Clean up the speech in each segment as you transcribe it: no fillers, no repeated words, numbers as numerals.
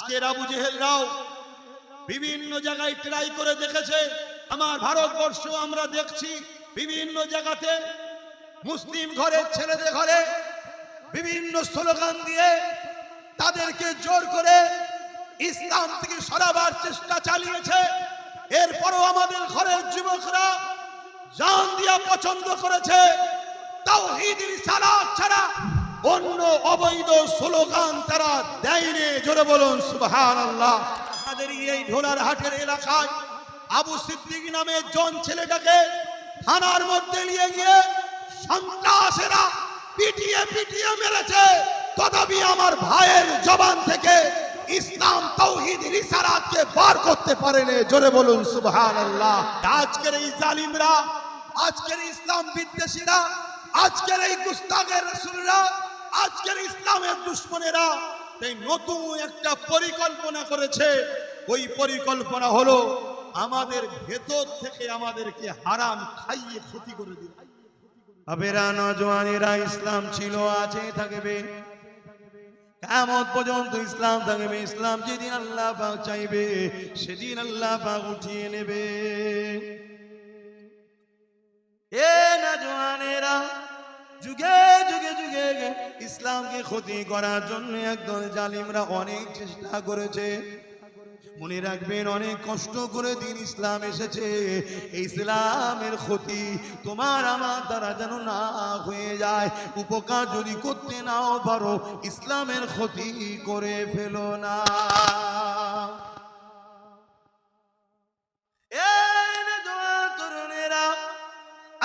আজকের আবু জেহেলরাও বিভিন্ন জায়গায় ট্রাই করে দেখেছে। আমার ভারতবর্ষ আমরা দেখছি বিভিন্ন জায়গাতে মুসলিম ঘরের ছেলেদের ঘরে বিভিন্ন স্লোগান দিয়ে তাদেরকে জোর করে ইসলাম থেকে সরাবার চেষ্টা চালিয়েছে। এরপরও আমাদের ঘরের যুবকরা জান দিয়া পছন্দ করেছে তাওহীদ রিসালাত ছাড়া অন্য অবৈধ স্লোগান তারা দেয়নি। জোরে বলুন সুবহানাল্লাহ। আমাদের এই ঢোলার হাটের এলাকায় আবু সিদ্দিক নামে জন ছেলেটাকে থানার মধ্যে নিয়ে গিয়ে সন্ত্রাসীরা পিটিয়ে পিটিয়ে মেরেছে। তথাপি আমার ভাইয়ের জবান থেকে ইসলাম তাওহীদ রিসালাতকে বার করতে পারেনি। জোরে বলুন সুবহানাল্লাহ। আজকের এই জালিমরা, আজকের ইসলাম বিদ্বেষীরা, আজকের এই গুস্তাখের রাসূলরা, আজকের ইসলামের দুশমনেরা এই নতুন একটা পরিকল্পনা করেছে। ওই পরিকল্পনা হলো আমাদের ভেতর থেকে আমাদেরকে হারাম খাইয়ে ক্ষতি করে দিবে। আবেরা নওজওয়ানেরা ইসলাম ছিল, আছে, থাকবে, কিয়ামত পর্যন্ত ইসলাম থাকবে। ইসলাম যেদিন আল্লাহ পাক চাইবে সেদিন আল্লাহ পাক উঠিয়ে নেবে। এ নওজওয়ানেরা যুগে যুগে যুগে ইসলামকে ক্ষতি করার জন্য একদল জালিমরা অনেক চেষ্টা করেছে। মনে রাখবেন, অনেক কষ্ট করে দিন ইসলাম এসেছে। এই ইসলামের ক্ষতি তোমার আমার দ্বারা যেন না হয়ে যায়। উপকার যদি করতে নাও পারো, ইসলামের ক্ষতি করে ফেলো না।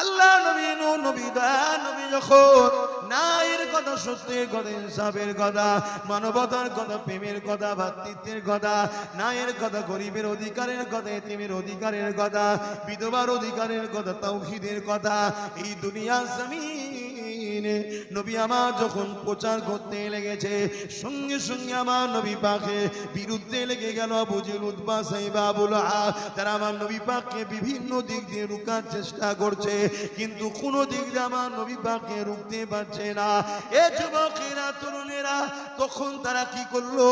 আল্লাহ নবী নবী দয়ার নবী যখন ন্যায়ের কথা, সত্যের কথা, ইনসাফের কথা, মানবতার কথা, প্রেমের কথা, ভ্রাতৃত্বের কথা, ন্যায়ের কথা, গরিবের অধিকারের কথা, এতিমের অধিকারের কথা, বিধবার অধিকারের কথা, তাওহীদের কথা, এই দুনিয়া জমিনে নবী আমার যখন প্রচার করতে লেগেছে, সঙ্গে সঙ্গে আমার নবী পাকের বিরুদ্ধে লেগে গেল আবু জেহেল, উতবা, সাইবা, আবুল আহাব। তারা আমার নবী পাককে বিভিন্ন দিক দিয়ে রুখার চেষ্টা করছে, কিন্তু কোনো দিক দিয়ে আমার নবী পাককে রুখতে পারছে না। এ যুবকেরা, তরুণেরা, তখন তারা কি করলো?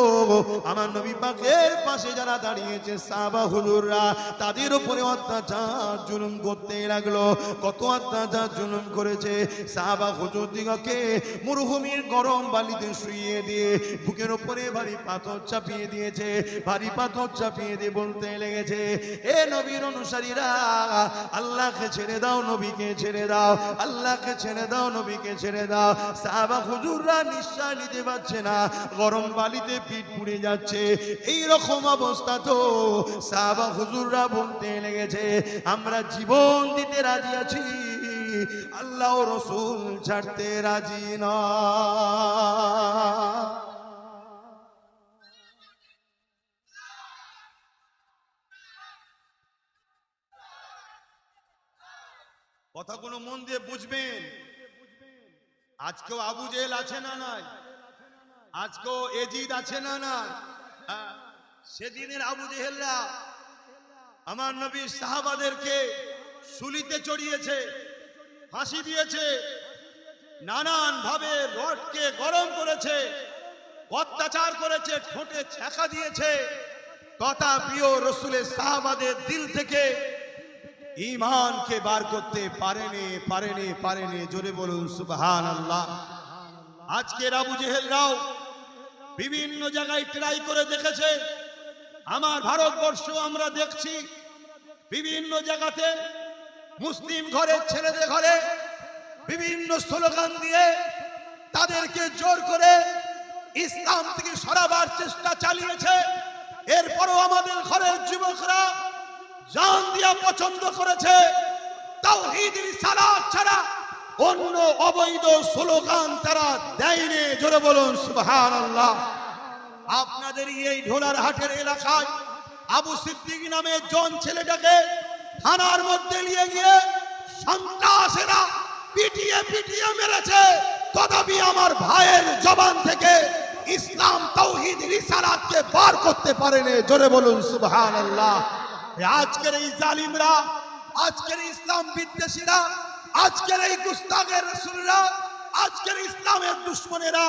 আমার নবী পাকের পাশে যারা দাঁড়িয়েছে সাহাবা হুজুররা, তাদের উপরে অত্যাচার জুলুম করতে লাগলো। কত অত্যাচার জুলুম করেছে! সাহাবা হুজুর দিগকে মরুভূমির গরম বালিতে শুইয়ে দিয়ে বুকের উপরে ভারী পাথর চাপিয়ে দিয়েছে। ভারী পাথর চাপিয়ে দিয়ে বলতে লেগেছে, এ নবীর অনুসারীরা, আল্লাহকে ছেড়ে দাও, নবীকে ছেড়ে দাও, আল্লাহকে ছেড়ে দাও, নবীকে ছেড়ে দাও। সাহাবা হুজুররা নিঃশ্বাস নিতে পারছে না, গরম বালিতে পিঠ পুড়ে যাচ্ছে। এই রকম অবস্থা তো সাহাবা হুজুররা বলতে লেগেছে, আমরা জীবন দিতে রাজি আছি, আল্লাহ ও রাসূল ছাড়তে রাজি না। কথাগুলো মন দিয়ে বুঝবেন। আজকেও আবু জেহেল আছে না নাই? আজকেও এজিদ আছে না নাই? সেদিনের আবু জেহেলরা আমার নবী সাহাবাদেরকে শুলিতে চড়িয়েছে, ফাঁসি দিয়েছে, নানান ভাবে রডকে গরম করেছে, অত্যাচার করেছে, ঠোঁটে ছ্যাঁকা দিয়েছে। তথা প্রিয় রাসূলের সাহাবাদের দিল থেকে ঈমানকে বার করতে পারেনি। জোরে বলুন সুবহানাল্লাহ। আজকের আবু জেহেলরাও বিভিন্ন জায়গায় ট্রাই করে দেখেছে। আমার ভারতবর্ষ আমরা দেখছি বিভিন্ন জায়গাতে মুসলিম ঘরের ছেলেদের ঘরে বিভিন্ন স্লোগান দিয়ে তাদেরকে জোর করে ইসলাম থেকে সরাবার চেষ্টা চালিয়েছে। এরপরও আমাদের ঘরের যুবকরা জান দিয়া পছন্দ করেছে তাওহীদ রিসালাত ছাড়া অন্য অবৈধ স্লোগান তারা দেয়নি। জোরে বলুন সুবহানাল্লাহ। আপনাদের এই ঢোলার হাটের এলাকায় আবু সিদ্দিক নামে জন ছেলেটাকে থানার মধ্যে নিয়ে গিয়ে সন্ত্রাসীরা পিটিয়ে পিটিয়ে মেরেছে। তথাপি আমার ভাইয়ের জবান থেকে ইসলাম তাওহীদ রিসালাতকে বার করতে পারেনি। জোরে বলুন সুবহানাল্লাহ। আজকের এই জালিমরা, আজকের ইসলাম বিদ্বেষীরা, আজকের এই গুস্তাখের রাসূলরা, আজকের ইসলামের দুশমনেরা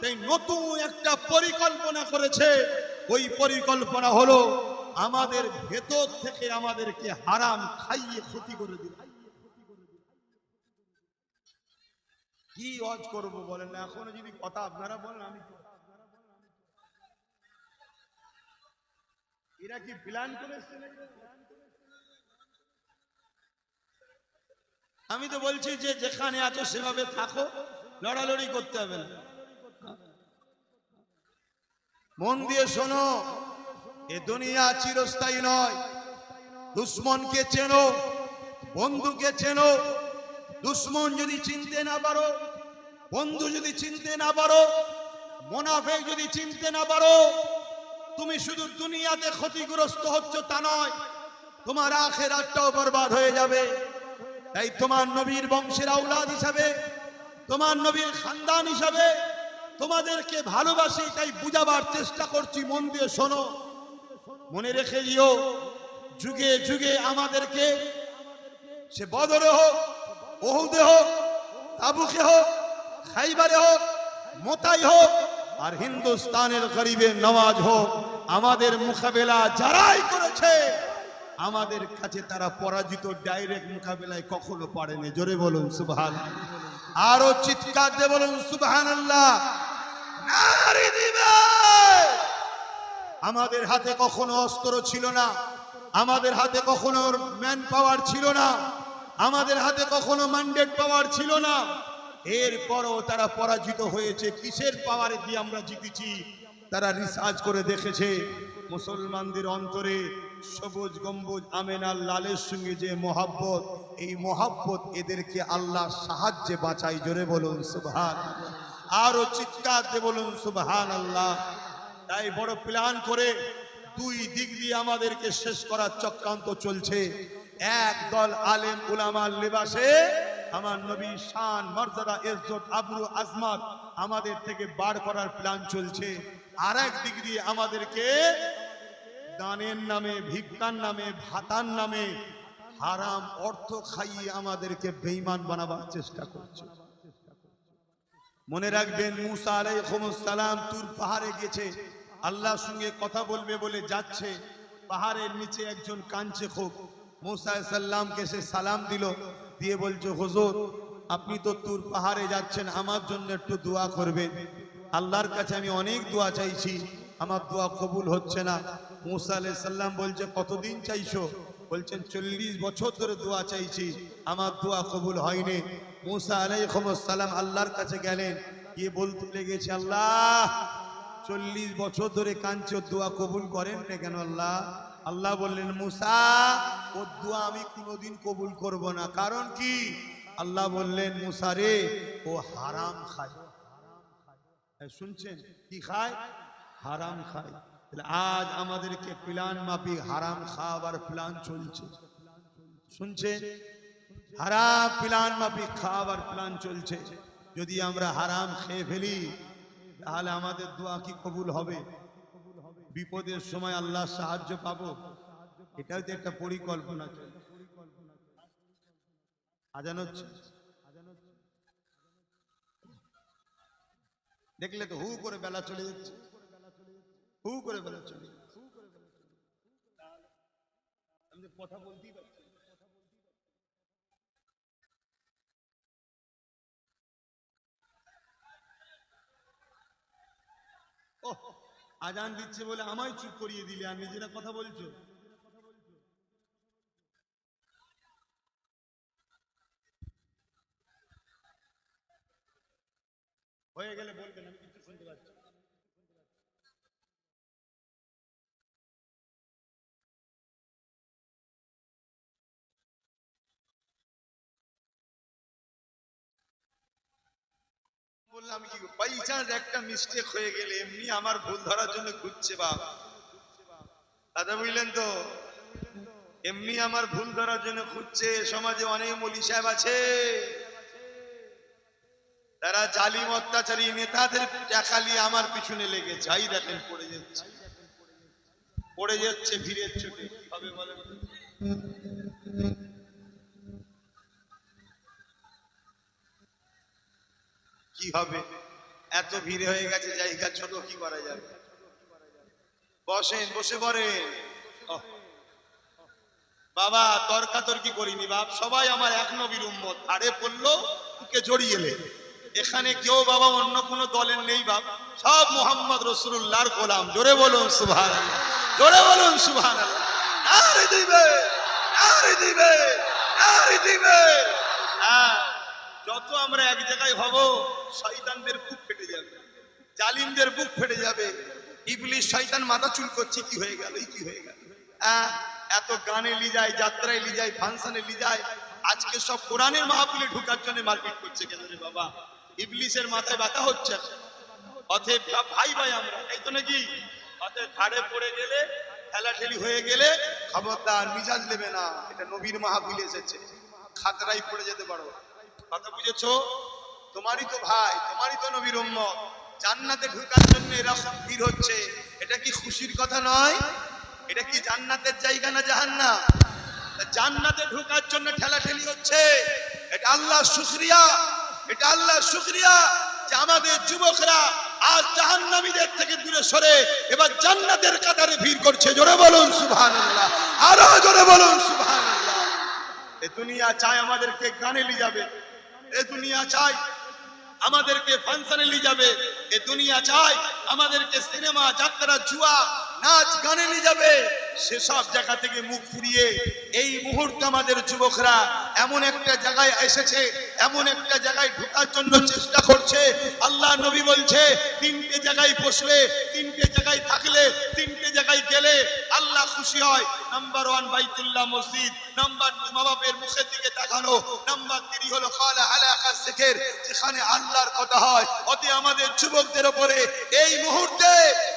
এই নতুন একটা পরিকল্পনা করেছে। ওই পরিকল্পনা হলো আমাদের ভেতর থেকে আমাদেরকে হারাম খাইয়ে ক্ষতি করে দিল। কি ওয়াজ করব বলেন না, এখনো যদি কথা আপনারা বলেন আমি এরা কি প্ল্যান করেছে নাকি? আমি তো বলছি যে যেখানে আছো সেভাবে থাকো, লড়ালড়ি করতে হবে না। মন দিয়ে শোনো, এ দুনিয়া চিরস্থায়ী নয়। দুশ্মনকে চেনো, বন্ধুকে চেনো। দুশ্মন যদি চিনতে না পারো, বন্ধু যদি চিনতে না পারো, মুনাফিক যদি চিনতে না পারো, তুমি শুধু দুনিয়াতে ক্ষতিগ্রস্ত হচ্ছ তা নয়, তোমার আখিরাতটাও বরবাদ হয়ে যাবে। তাই তোমার নবীর বংশের আওলাদ হিসাবে, তোমার নবীর খানদান হিসাবে তোমাদেরকে ভালোবাসি, তাই বুঝাবার চেষ্টা করছি। মন দিয়ে শোনো, মনে রেখে দিও, যুগে যুগে আমাদেরকে, সে বদরে হোক, ওহুদে হোক, তাবুকে হোক, খাইবারে হোক, মোতাই হোক, আর হিন্দুস্তানের গরিবের নওয়াজ হোক, আমাদের মোকাবেলা যারাই করেছে আমাদের কাছে তারা পরাজিত। ডাইরেক্ট মোকাবেলায় কখনো পারেনি। জোরে বলুন সুবহানাল্লাহ, আরো চিৎকার দিয়ে বলুন সুবহানাল্লাহ। নারী দিবে। আমাদের হাতে কখনো অস্ত্র ছিল না, আমাদের হাতে কখনো ম্যান পাওয়ার ছিল না, আমাদের হাতে কখনো ম্যান্ডেট পাওয়ার ছিল না। এরপরও তারা পরাজিত হয়েছে। কিসের পাওয়ারে দিয়ে আমরা জিতেছি? তারা রিসার্চ করে দেখেছে মুসলমানদের অন্তরে সবুজ গম্বুজ আমেনার লালের সঙ্গে যে মহাব্বত, এই মহাব্বত এদেরকে আল্লাহ সাহায্যে বাঁচাই। জোরে বলুন সুবহানাল্লাহ, আরো চিৎকার দিয়ে বলুন সুবহানাল্লাহ। তাই বড় প্ল্যান করে দুই দিক দিয়ে আমাদেরকে শেষ করার চক্রান্ত চলছে। এক দল আলেম উলামার লেবাসে আমার নবী শান মর্যাদা ইজ্জত আবরু আজমাত আমাদের থেকে বার করার প্ল্যান চলছে। আর এক দিক দিয়ে আমাদেরকে দানের নামে, ভিক্ষার নামে, ভাতার নামে হারাম অর্থ খাইয়ে আমাদেরকে বেঈমান বানাবার চেষ্টা করছে। মনে রাখবেন, মুসা আলাইহিস সালাম তুর পাহাড়ে গেছে, আল্লাহর সঙ্গে কথা বলবে বলে যাচ্ছে। পাহাড়ের নিচে একজন কাঁদছে খুব। মুসা আলাইহিস সালামকে সে সালাম দিল, দিয়ে বলছে, হুজুর আপনি তো তুর পাহাড়ে যাচ্ছেন, আমার জন্য একটু দোয়া করবেন। আল্লাহর কাছে আমি অনেক দোয়া চাইছি, আমার দোয়া কবুল হচ্ছে না। মুসা আলাইহিস সালাম বলছে, কতদিন চাইছো? বলছেন 40 বছর ধরে দোয়া চাইছি, আমার দোয়া কবুল হয়নি। মুসা আলাইহিস সালাম আল্লাহর কাছে গেলেন, গিয়ে বলতে লেগেছে, আল্লাহ 40 বছর ধরে কাঁদছো, দোয়া কবুল করেন না কেন আল্লাহ? আল্লাহ বললেন, মুসা ওর দোয়া আমি কোনোদিন কবুল করব না। কারণ কি? আল্লাহ বললেন, মুসা রে ও হারাম খায়। শুনছেন? কি খায়? হারাম খায়। আজ আমাদেরকে প্ল্যান মাফিক হারাম খাওয়ার প্ল্যান চলছে। শুনছেন? হারাম প্ল্যান মাফিক খাওয়ার প্ল্যান চলছে। যদি আমরা হারাম খেয়ে ফেলি তাহলে আমাদের দোয়া কি কবুল হবে? বিপদের সময় আল্লাহ সাহায্য পাবো? এটাও তো একটা পরিকল্পনা। আজান হচ্ছে, দেখলে তো হু করে বেলা চলে যাচ্ছে, হু করে বেলা চলে যাচ্ছে। আমি কথা বলতেই পারছি। আজান দিচ্ছে বলে আমায় চুপ করিয়ে দিলে, আর নিজেরা কথা বলছো। হয়ে গেলে বলবেন, আমি কিছু শুনতে পাচ্ছি। বললাম কি, বাই চান্স একটা মিস্টেক হয়ে গেলে এমনি আমার ভুল ধরার জন্য ঘুরছে বাপ দাদা, বুঝলেন তো? এমনি আমার ভুল ধরার জন্য খুঁজছে। সমাজে অনেক মৌলী সাহেব আছে, তারা জালিম অত্যাচারী নেতাদের টাকা নিয়ে আমার পিছনে লেগে যাই, দেখেন পড়ে যাচ্ছে, পড়ে যাচ্ছে ভিড়ের চোটে। হবে বলেন কি হবে? এত ভিড় হয়ে গেছে, জায়গা ছোট, কি করা যাবে? বসেন, বসে পড়েন। ওহ, বাবা তর্কাতর্কি করিনি বাপ, সবাই আমার এক নবীর উম্মত। আরে পড়লো বুকে জড়িয়ে এলে, এখানে কেউ বাবা অন্য কোন দলের নেই বাপ, সব মোহাম্মদ রসুল্লাহর গোলাম। জোরে বলুন সুবহানাল্লাহ, জোরে বলুন সুবহানাল্লাহ। আরে দিবে, আরে দিবে, আরে দিবে। হ্যাঁ, যত আমরা এক জায়গায় হব শয়তানদের বুক ফেটে যাবে, জালিমদের বুক ফেটে যাবে। ইবলিস শয়তান মাথা চুল করছে, কি হয়ে গেল, কি হয়ে গেল। হ্যাঁ, এত গানে লি যায়, যাত্রায় লি যায়, ফাংশনে লি যায়, আজকে সব কোরআনের মাহফিলে ঢোকার জন্য মারপিট করছে কেন রে বাবা? ইবলিসের মাথায় ব্যথা হচ্ছে। অতএব ভাই ভাই আমরা, এই তো নাকি? অতএব খাড়ে পড়ে গেলে, ঠেলাঠেলি হয়ে গেলে খবরদার মিজাজ নেবে না। এটা নবীর মাহফিল এসেছে, খাতরাই পড়ে যেতে পারো। কথা বুঝেছো? তোমারই তো ভাই, তোমারই তো নবীর উম্মত, জান্নাতে ঢোকার জন্য এরকম ভিড় হচ্ছে। এটা কি খুশির কথা নয়? এটা কি জান্নাতের জায়গা না জাহান্নাম? জান্নাতে ঢোকার জন্য ঠেলাঠেলি হচ্ছে, এটা আল্লাহর শুকরিয়া, এটা আল্লাহর শুকরিয়া যে আমাদের যুবকরা আজ জাহান্নামীদের থেকে দূরে সরে এবার জান্নাতের কাতারে ভিড় করছে। জোরে বলুন সুবহানাল্লাহ, আরো জোরে বলুন সুবহানাল্লাহ। এ দুনিয়া চায় আমাদেরকে গানে নিয়ে যাবে, এ দুনিয়া চায় আমাদেরকে ফাংশনে নিয়ে যাবে, এ দুনিয়া চায় আমাদেরকে সিনেমা, যাত্রা, জুয়া, নাচ গানে নিয়ে যাবে। সেসব জায়গা থেকে মুখ ফিরিয়ে এই মুহূর্তে আমাদের যুবকরা এমন একটা জায়গায় এসেছে, এমন একটা জায়গায় ঢোকার জন্য চেষ্টা করছে। আল্লাহ নবী বলছে, তিনটে জায়গায় বসলে, তিনটে জায়গায় থাকলে, তিনটে জায়গায় গেলে আল্লাহ খুশি হয়। নাম্বার 1 বাইতুল্লাহ মসজিদ, নাম্বার 2 মা বাপের মুখের দিকে তাকানো, নাম্বার 3 হলো খালা আলাকা জিকির, যেখানে আল্লাহর কথা হয়। অতি আমাদের যুবকদের উপরে এই মুহূর্তে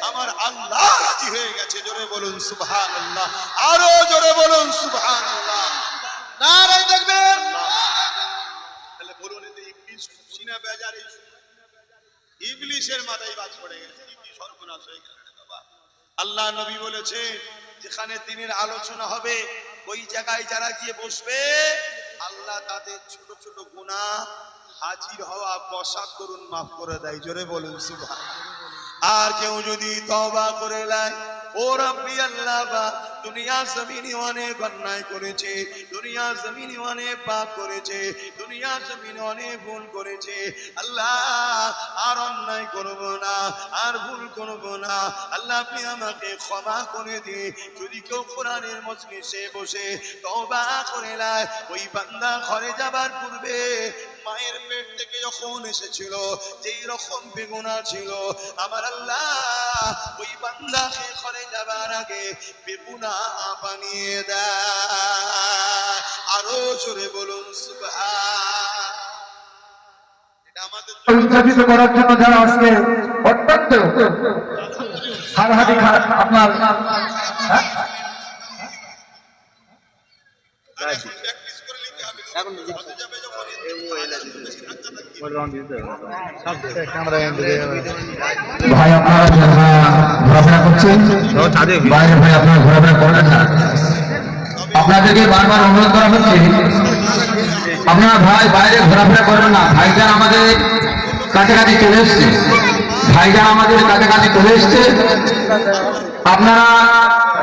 আমার আল্লাহ রাজি হয়ে গেছে। জোরে বলুন সুবহানাল্লাহ, আরো জোরে বলুন সুবহানাল্লাহ, নারে দেখবেন। তাহলে বলুন, এতে ইবলিস খুশি না বেজার? ইবলিসের মাথায় বাজ পড়ে গেছে, কি সর্বনাশ হয়ে গেল বাবা। আল্লাহ নবী বলেছে, যেখানে দিনের আলোচনা হবে ওই জায়গায় যারা গিয়ে বসবে আল্লাহ তাদের ছোট ছোট গুনাহ হাজির হওয়া বসা করুন মাফ করে দেয়। জোরে বলুন সুবহানাল্লাহ। আর কেউ যদি তওবা করে নেয়, ও রব্বি আল্লাহ, বা দুনিয়া জমিনে অনেক অন্যায় করেছে, দুনিয়া জমিনে অনেক পাপ করেছে, দুনিয়া জমিনে অনেক ভুল করেছে, আল্লাহ আর অন্যায় করব না, আর ভুল করব না, আল্লাহ আপনি আমাকে ক্ষমা করে দিন। যদি কেউ কোরআনের মজলিসে বসে তওবা করে নেয়, ওই বান্দা ঘরে যাবার পূর্বে মায়ের পেট থেকে যখন এসেছিল যেই রকম বেগুনাহ ছিল, আমার আল্লাহ ওই বান্দাকে ঘরে যাবার আগে বেগুনাহ বানিয়ে দেয়। আরো জোরে বলুন সুবহান। এটা আমাদের উৎসাহিত করার জন্য যারা আজকে অত্যন্ত হাড়হাড়ি আপনার প্র্যাকটিস করে নিতে হবে। এখন হতে যাবে যখন ভাই আপনারা ঘোরাফেরা করছেন, বাইরে ভাই আপনারা ঘোরাফেরা করবেন না। আপনাদেরকে বারবার অনুরোধ করা হচ্ছে, আপনারা ভাই বাইরে ঘোরাফেরা করবেন না। ভাইজান আমাদের কাছাকাছি চলে এসছে, ভাইজান আমাদের কাছাকাছি চলে এসছে, আপনারা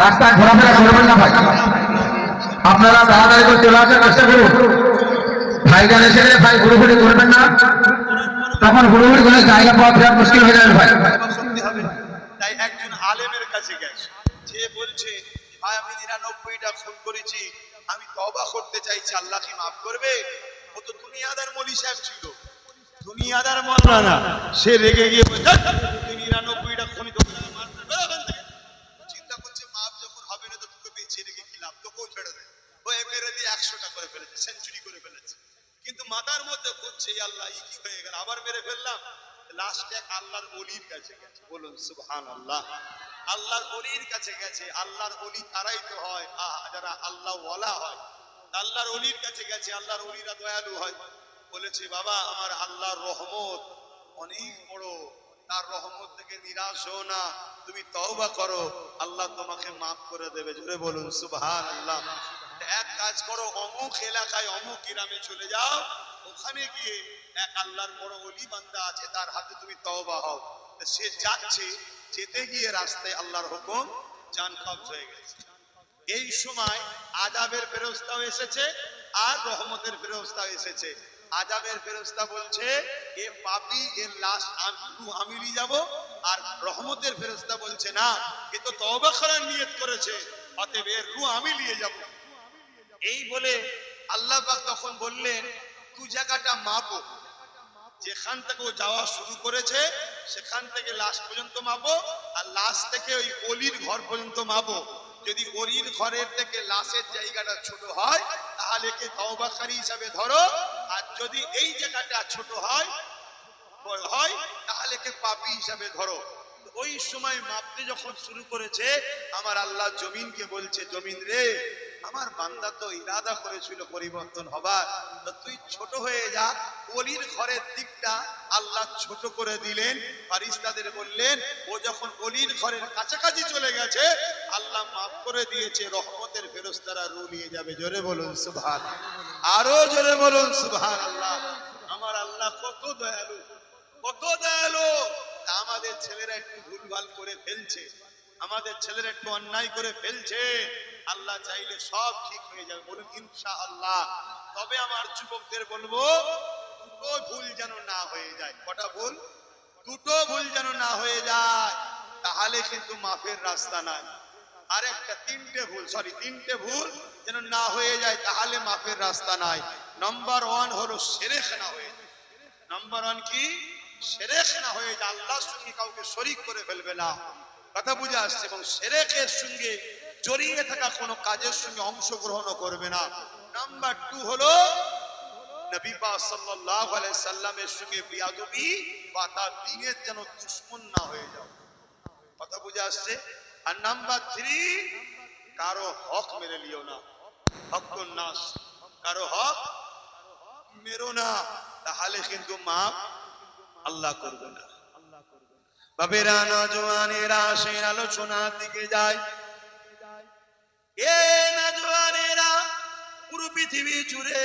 রাস্তায় ঘোরাফেরা করবেন না। ভাই আপনারা তাড়াতাড়ি করে চলে আসার চেষ্টা করুন। ভাইজান এসে ভাই ঘুরোঘুরি করবেন না, তখন ঘুরোঘুরি করে জায়গা পাওয়া ফেরার মুশকিল হয়ে যাবে ভাই। তাই একজন আলেমের কাছে গেছে, যে বলছে ভাই আমি 99টা খুন করেছি, আমি তওবা করতে চাইছি, আল্লাহ কি মাফ করবে? ও তো দুনিয়াদার মৌলী সাহেব ছিল, দুনিয়াদার মাওলানা। সে রেগে গিয়ে বলছে 99টা খুনি তো মারতে বেরোবেন থেকে। চিন্তা করছে মাফ যখন হবে না তো তোকে বেঁচে রেখে কি লাভ, তোকেও ছেড়ে দেয়। ও মেরে দিয়ে 100টা করে ফেলেছে, সেঞ্চুরি করে ফেলেছে। কিন্তু মাথার মধ্যে করছে আল্লাহ ই কি হয়ে গেল, আবার মেরে ফেললাম। লাস্টে আল্লাহর ওলির কাছে গেছে। বলুন সুবহানাল্লাহ। আল্লাহর ওলির কাছে গেছে। আল্লাহর ওলি তারাই তো হয় যারা আল্লাহ ওয়ালা হয়। আল্লাহর ওলির কাছে গেছে, আল্লাহর ওলিরা দয়ালু হয়। বলেছে বাবা আমার আল্লাহর রহমত অনেক বড়, তার রহমত থেকে নিরাশ হও না, তুমি তওবা করো, আল্লাহ তোমাকে মাফ করে দেবে। জোরে বলুন সুবহানাল্লাহ। এক কাজ করো, অমুক এলাকায় অমুক গ্রামে চলে যাও, ওখানে গিয়ে এক আল্লাহর বড় ওলি বান্দা আছে, তার হাতে তুমি তওবা হও। সে যাচ্ছে, যেতে গিয়ে রাস্তায় আল্লাহর হুকুম জান কবজ হয়ে গেছে। এই সময় আযাবের ফেরেশতাও এসেছে আর রহমতের ফেরেশতাও এসেছে। আযাবের ফেরেশতা বলছে এ পাপী, এর লাশ আমি নিয়ে যাব, আর রহমতের ফেরেশতা বলছে না, এ তো তওবা করার নিয়ত করেছে, অতএব এর রূহ আমি নিয়ে যাব। এই বলে আল্লাহ পাক তখন বললেন তুই জায়গাটা মাপো, যেখান থেকে ও যাওয়া শুরু করেছে সেখান থেকে লাশ পর্যন্ত মাপো, আর লাশ থেকে ওই অলির ঘর পর্যন্ত মাপো। যদি অলির ঘরের থেকে লাশের জায়গাটা ছোট হয় তাহলে কে তওবাকারী হিসাবে ধরো, আর যদি এই জায়গাটা ছোট হয় তাহলে কে পাপী হিসাবে ধরো। ওই সময় মাপতে যখন শুরু করেছে আমার আল্লাহ জমিনকে বলছে, জমিন রে, আমার বান্দা তো ইরাদা করেছিল পরিবর্তন হবার, তো তুই ছোট হয়ে যা। অলির ঘরের দিকটা আল্লাহ ছোট করে দিলেন। ফেরেশতাদের বললেন ও যখন অলির ঘরের কাছাকাছি চলে গেছে আল্লাহ মাফ করে দিয়েছে, রহমতের ফেরেশতারা রূহ নিয়ে যাবে। জোরে বলুন সুবহানাল্লাহ, আরো জোরে বলুন সুবহানাল্লাহ। আমার আল্লাহ কত দয়ালু, কত দয়ালু। আমাদের ছেলেরা একটু ভুলভাল করে ফেলছে, আমাদের ছেলেরা একটু অন্যায় করে ফেলছে, আল্লাহ চাইলে সব ঠিক হয়ে যাবে, বলুন ইনশাআল্লাহ। তবে আমার যুবকদের বলবো দুটো ভুল যেন না হয়ে যায়। কটা ভুল? দুটো ভুল যেন না হয়ে যায়, তাহলে কিন্তু মাফের রাস্তা নাই। আর একটা তিনটে ভুল যেন না হয়ে যায়, তাহলে মাফের রাস্তা নাই। নাম্বার 1 হলো শিরক না হয়ে যায়। নাম্বার 1 কি? শিরক না হয়ে যায়, আল্লাহর সঙ্গে কাউকে শরীক করে ফেলবে না। কথা বুঝে আসছে? এবং শিরকের সঙ্গে জড়িয়ে থাকা কোনো কাজের সঙ্গে অংশগ্রহণ করবে না। নাম্বার 2 হলো নবী পাক সাল্লাল্লাহু আলাইহি সাল্লামের সঙ্গে বিয়াদবি বা তার দ্বীনের যেন দুশমন না হয়ে যাও। কথা বুঝে আসছে? আর নাম্বার 3, কারো হক মেরে লিও না। হকুন নাস, কারো হক মেরো না, তাহলে কিন্তু মাফ আল্লাহ করবে না। বাবেরা, নওজওয়ানেরা সেই আলোচনার দিকে যায়। এ নওজওয়ানেরা, পুরো পৃথিবী জুড়ে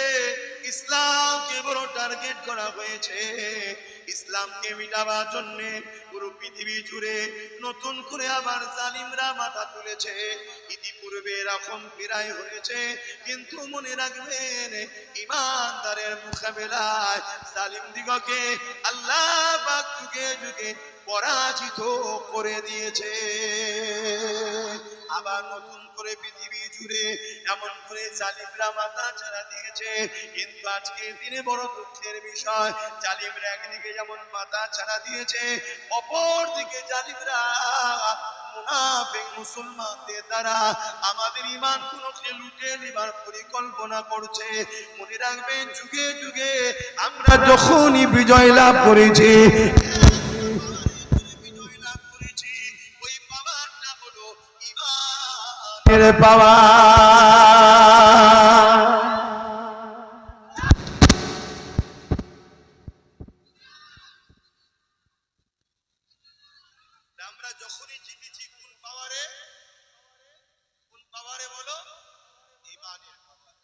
ইসলামকে বড় টার্গেট করা হয়েছে। ইসলামকে মিটাবার জন্য পুরো পৃথিবী জুড়ে নতুন করে আবার জালিমরা মাথা তুলেছে। ইতিপূর্বে এরকম প্রায় হয়েছে, কিন্তু মনে রাখবেন ঈমানদারের মোকাবেলায় জালিম দিগকে আল্লাহ পাক যুগে যুগে পরাজিত করে দিয়েছে। আবার নতুন করে পৃথিবী জুড়ে এমন করে জালিমরা মাথা ছাড়া দিয়েছে। কিন্তু আজকে দিনে বড় দুঃখের বিষয়, জালিমরা একদিকে যেমন মাথা ছাড়া দিয়েছে, অপর দিকে জালিমরা মুনাফিক মুসলমানদের দ্বারা আমাদের ঈমানগুলোকে লুটে নেবার পরিকল্পনা করছে। মনে রাখবেন, যুগে যুগে আমরা যখনই বিজয় লাভ করেছি, পাওয়া আমরা যখনই জিতেছি কোন পাওয়ারে? কোন পাওয়ারে বলো? ঈমানের পাওয়ারে।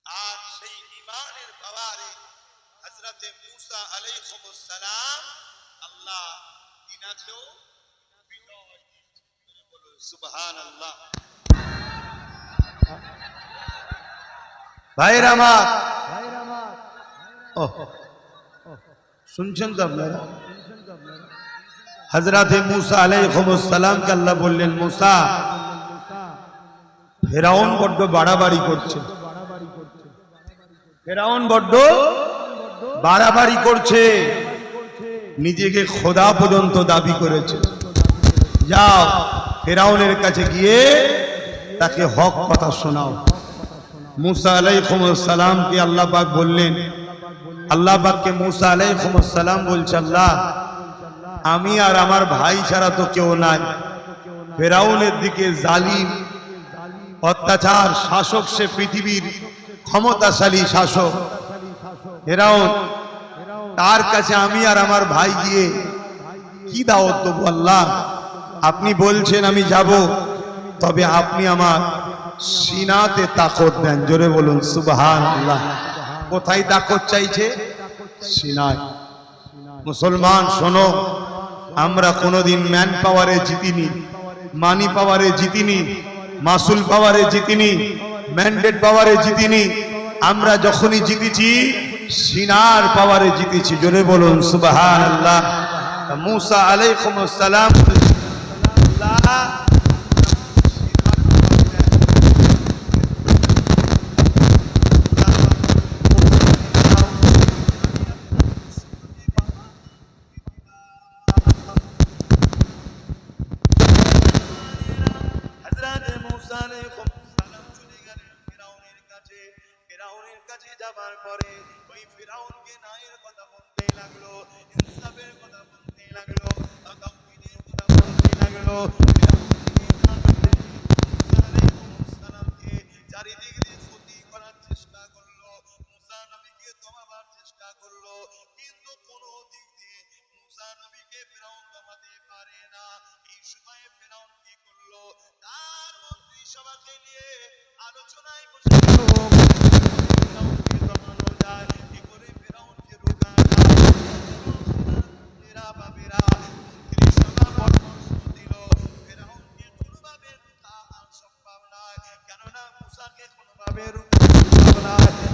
আর সেই ঈমানের পাওয়ারে হযরতে মূসা আলাইহিস সালাম আল্লাহ তিনাকেও বিজয় দিয়েছেন। বলো সুবহানাল্লাহ। ভাইরা আমার, শুনছেন তো আপনারা? হযরতে মূসা আলাইহিস সালামকে আল্লাহ বললেন, মূসা, ফেরাউন বড্ড বাড়াবাড়ি করছে, ফেরাউন বড্ড বাড়াবাড়ি করছে, নিজেকে খোদা পর্যন্ত দাবি করেছে। যাও ফেরাউনের কাছে গিয়ে তাকে হক কথা শোনাও। মূসা আলাইহিস সালামকে আল্লাহ পাক বললেন, আল্লাহ পাককে মূসা আলাইহিস সালাম বলছে, আল্লাহ, আমি আর আমার ভাই ছাড়া তো কেউ নাই। ফেরাউনের দিকে জালিম অত্যাচার শাসক, সে পৃথিবীর ক্ষমতাশালী শাসক ফেরাউন, তার কাছে আমি আর আমার ভাই গিয়ে কি দাওয়াত দেব? আল্লাহ, আপনি বলছেন আমি যাব, তবে আপনি আমার সিনাতে তাকত দেন। জোরে বলুন সুবহানাল্লাহ। কোথায় তাকত চাইছে? সিনায়। মুসলমান শোনো, আমরা কোনোদিন ম্যান পাওয়ারে জিতিনি, মানি পাওয়ারে জিতিনি, মাসুল পাওয়ারে জিতিনি, ম্যান্ডেট পাওয়ারে জিতিনি। আমরা যখনই জিতেছি সিনার পাওয়ারে জিতেছি। জোরে বলুন সুবহানাল্লাহ। মুসা আলাইহিস সালাম যাবার পরে ওই ফিরাউনকে ন্যায়ের কথা বলতে লাগলো, ইনসাফের কথা বলতে লাগলো, তাওহীদের কথা বলতে লাগলো। চারিদিক দিয়ে ক্ষতি করার চেষ্টা করলো, মুসা নবীকে দমাবার চেষ্টা করলো, কিন্তু কোনো দিক দিয়ে মুসা নবীকে ফিরাউন দমাতে পারে না। এই সময়ে ফিরাউন কি করলো? তার মন্ত্রী সভাকে নিয়ে আলোচনায় বসে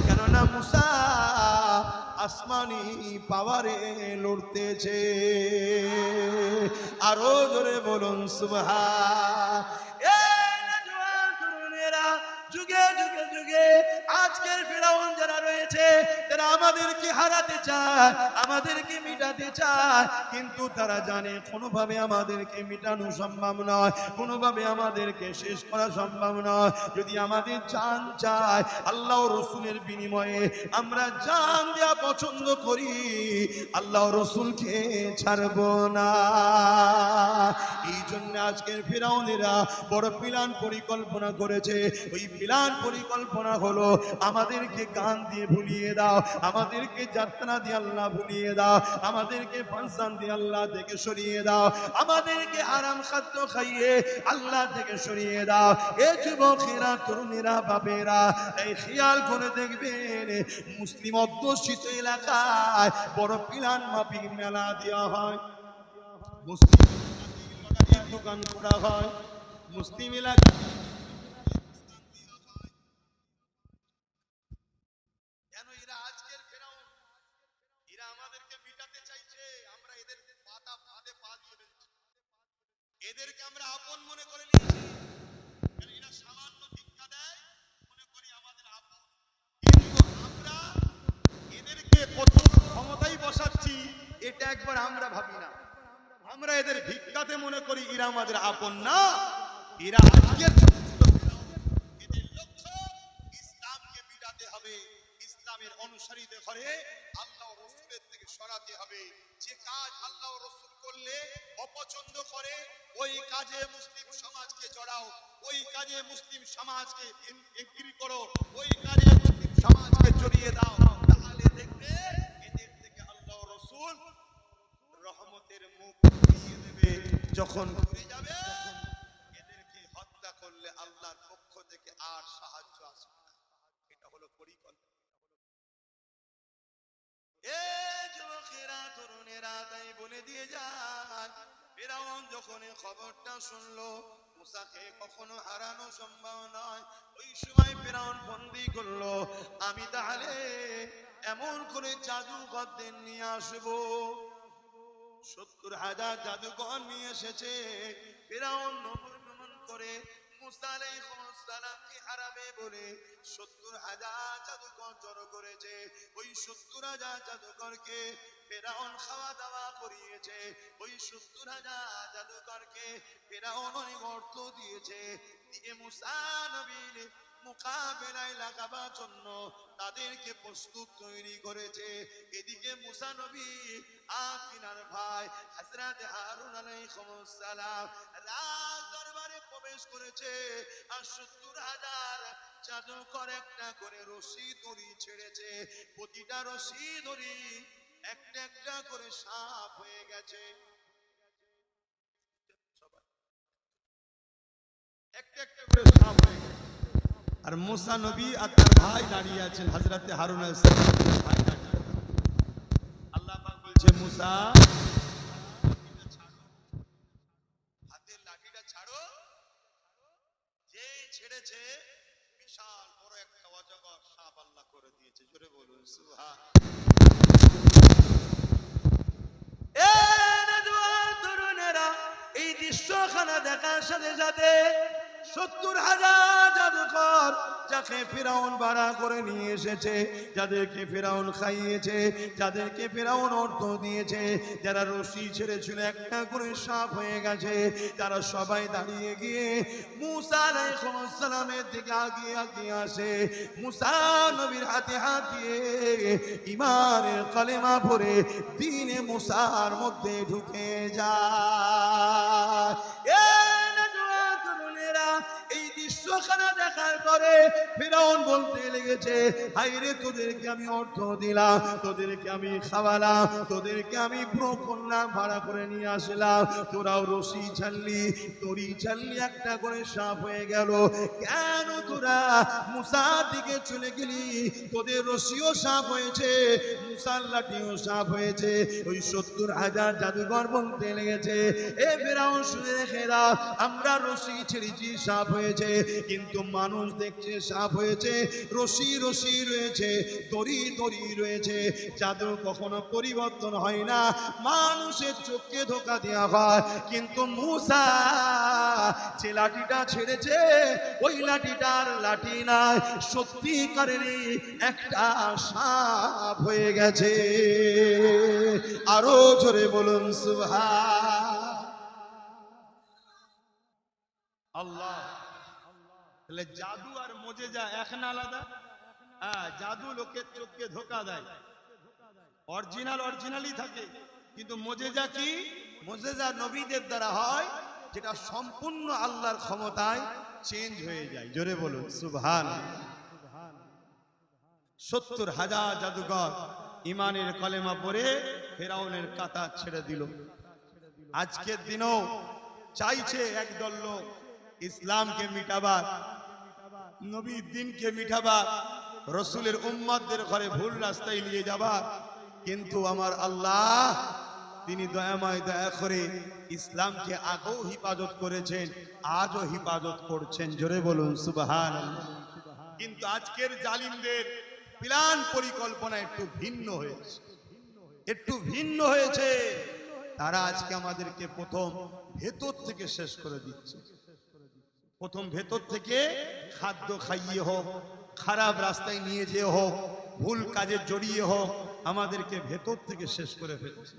কেননা মুসা আসমানি পাওয়ারে লড়তেছে। আরো জোরে বলুন সুবহান। যুগে যুগে যুগে আজকের ফিরাউন যারা রয়েছে তারা আমাদেরকে হারাতে চায়, আমাদেরকে মিটাতে চায়, কিন্তু তারা জানে কোনোভাবে আমাদেরকে মিটানো সম্ভব নয়, কোনোভাবে আমাদেরকে শেষ করা সম্ভব নয়। যদি আমাদের জান চায়, আল্লাহ রসুলের বিনিময়ে আমরা জান দেওয়া পছন্দ করি, আল্লাহ রসুলকে ছাড়ব না। এই জন্য আজকের ফিরাউনেরা বড় প্ল্যান পরিকল্পনা করেছে। ওই প্ল্যান পরিকল্পনা হলো আমাদেরকে গান দিয়ে ভুলিয়ে দাও, আমাদেরকে যাত্রা দিয়ে আল্লাহ ভুলিয়ে দাও, আমাদেরকে ফাংশন দিয়ে আল্লাহ থেকে সরিয়ে দাও, আমাদেরকে আরাম খাদ্য খাইয়ে আল্লাহ থেকে সরিয়ে দাও। এ যুবকেরা, তরুণেরা, বাবেরা, এই খেয়াল করে দেখবেন মুসলিম অধ্যুষিত এলাকায় বড় প্ল্যান মাফিক মেলা দেওয়া হয়, মুসলিম দোকান করা হয়, মুসলিম এলাকা এদেরকে আমরা আপন মনে করে নিয়েছি। এরা সামান্য ভিক্ষা দেয়, মনে করি আমাদের আপন, কিন্তু আমরা এদেরকে কত ক্ষমতায় বসাচ্ছি এটা একবার আমরা ভাবি না। আমরা এদের ভিক্ষাতে মনে করি এরা আমাদের আপন না। এরা আজকের এদের লক্ষ্য ইসলামকে মিটাতে হবে, ইসলামের অনুসারীদের ঘরে আল্লাহ রসুলের থেকে সরাতে হবে। যে কাজ আল্লাহ রসুল করলে অপছন্দ করে ওই কাজে মুসলিম সমাজকে জড়াও, ওই কাজে মুসলিম সমাজকে এগ্রি করো, ওই কাজে মুসলিম সমাজকে জড়িয়ে দাও, তাহলে দেখবে এদের থেকে আল্লাহ রসুল রহমতের মুখ ফিরিয়ে দেবে। যখন ঘুরে যাবে এদেরকে হত্যা করলে আল্লাহর পক্ষ থেকে আর সাহায্য আসবে না। এটা হলো পরিকল্পনা। এ যুবকেরা, তরুণেরা, তাই বলে দিয়ে যান, ফিরাউন যখন এই খবরটা শুনলো মুসাকে কখনো হারানো সম্ভব নয়, ওই সময় ফিরাউন বন্দী করলো, আমি তাহলে এমন করে জাদুকরদের নিয়ে আসবো। 70,000 জাদুকর নিয়ে এসেছে। ফিরাউন নমন করে মুসা আলাইহিস সালামকে হারাবে বলে 70,000 জাদুকর জড়ো করেছে। ওই 70,000 জাদুকরকে ফিরাউন খাওয়া দাওয়া করিয়েছে। ওই 70,000 জাদুকরকে ফিরাউন অনেক অর্থ দিয়েছে, দিয়ে মুসা নবীর মোকাবেলায় লাগাবার জন্য তাদেরকে প্রস্তুত তৈরি করেছে। এদিকে মুসা নবী আকিনার ভাই হযরত হারুন আলাইহিস সালাম রাজ দরবারে প্রবেশ করেছে, আর 70,000 জাদুকর একটা করে রশি দড়ি ছেড়েছে। প্রতিটা রশি দড়ি একটা একটা করে সাপ হয়ে গেছে, একটা একটা করে সাপ হয়ে গেছে। আর মুসা নবী আর তার ভাই দাঁড়িয়ে আছেন, হযরত হারুন আলাইহিস ভাই দাঁড়িয়ে। আল্লাহ পাক বলছে মুসা ছেড়েছে বিশাল বড় একটা অজগর সাপ আল্লাহ করে দিয়েছে। জোরে বলুন সুবহান। এ নওজোয়ান তরুণেরা, এই দৃশ্যখানা দেখার সাথে সাথে 70,000 জাদুকর যাকে ফিরাউন ভাড়া করে নিয়ে এসেছে, যাদেরকে ফিরাউন খাইয়েছে, যাদেরকে ফিরাউন অর্থ দিয়েছে, যারা রশি ছেড়েছিল একটা করে সাপ হয়ে গেছে, তারা সবাই দাঁড়িয়ে গিয়ে মুসা আলাইহিস সালামের দিকে আগিয়ে আসে। মুসা নবীর হাতে হাত দিয়ে ঈমানের কালেমা পড়ে দ্বীনে মুসার মধ্যে ঢুকে যায়। এই দৃশ্যখানা দেখার পরে ফিরাউন বলতে লেগেছে, হায়রে তোদেরকে আমি অর্থ দিলাম, তোদেরকে আমি খাওয়ালাম, তোদেরকে আমি পুরো কন্যা ভাড়া করে নিয়ে আসলাম, তোরাও রশি ছাড়লি, দড়ি ছাড়লি, একটা করে সাপ হয়ে গেল, কেন তোরা মুসার দিকে চলে গেলি? তোদের রশিও সাপ হয়েছে, মুসার লাঠিও সাপ হয়েছে। ওই 70,000 জাদুঘর বলতে লেগেছে, এ ফিরাউন শুনে রেখে দাও, আমরা রশি ছেড়েছি সাপ হয়েছে, কিন্তু মানুষ দেখছে সাপ হয়েছে, রশি রশি রয়েছে, দড়ি দড়ি রয়েছে। জাদু কখনো পরিবর্তন হয় না, মানুষের চোখকে ধোকা দেওয়া হয়। কিন্তু মুসা যে লাঠিটা ছেড়েছে, ওই লাঠিটার লাঠি নাই, সত্যিকারেরই একটা সাপ হয়ে গেছে। আরো জোরে বলুন সুবহান আল্লাহ। তাহলে জাদু আর মুজিজা এক না আলাদা? জাদু লোকের চোখকে ধোকা দেয়, অরিজিনালই থাকে, কিন্তু মুজিজা কি? মুজিজা নবীদের দ্বারা হয়, যেটা সম্পূর্ণ আল্লাহর ক্ষমতায় চেঞ্জ হয়ে যায়। জোরে বলুন সুবহান। 70,000 জাদুকর ঈমানের কলেমা পড়ে ফিরাউনের কাতা ছেড়ে দিল। আজকের দিনও চাইছে একদল লোক ইসলামকে মিটাবার, নবীর দিনকে মিটাবার, রসুলের উম্মতদের ঘরে ভুল রাস্তায় নিয়ে যাবার, কিন্তু আমার আল্লাহ তিনি দয়াময়, দয়া করে ইসলামকে আগেও হিফাজত করেছেন, আজও হিফাজত করছেন। জোরে বলুন সুবহানাল্লাহ। কিন্তু আজকের জালিমদের প্ল্যান পরিকল্পনা একটু ভিন্ন হয়েছে, তারা আজকে আমাদেরকে প্রথম ভেতর থেকে শেষ করে দিচ্ছে। প্রথম ভেতর থেকে খাদ্য খাইয়ে হোক, খারাপ রাস্তায় নিয়ে যেয়ে হোক, ভুল কাজে জড়িয়ে হোক, আমাদেরকে ভেতর থেকে শেষ করে ফেলছে।